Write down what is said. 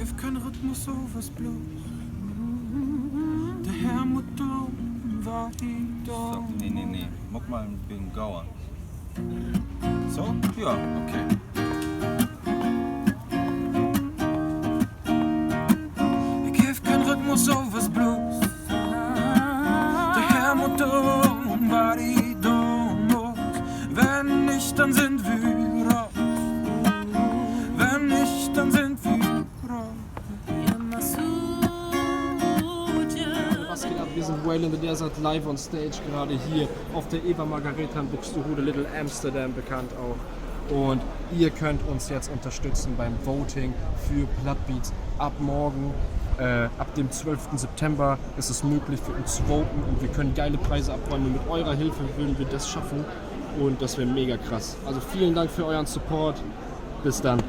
gebe keinen Rhythmus, so was bloß. Der Herr Mutter war die da. Nee. Mach mal ein bisschen Gauer. So? Ja, okay. Ich gebe keinen Rhythmus, so was bloß. Der Herr Mutter war die da. Wenn nicht, dann sind wir raus. Wenn nicht, dann sind wir raus. Was geht ab? Wir sind Whale in the Desert live on stage, gerade hier auf der Eva Margareta in Buxtehude, Little Amsterdam bekannt auch. Und ihr könnt uns jetzt unterstützen beim Voting für Plattbeats. Ab morgen, ab dem 12. September ist es möglich für uns zu voten und wir können geile Preise abräumen. Mit eurer Hilfe würden wir das schaffen und das wäre mega krass. Also vielen Dank für euren Support. Bis dann.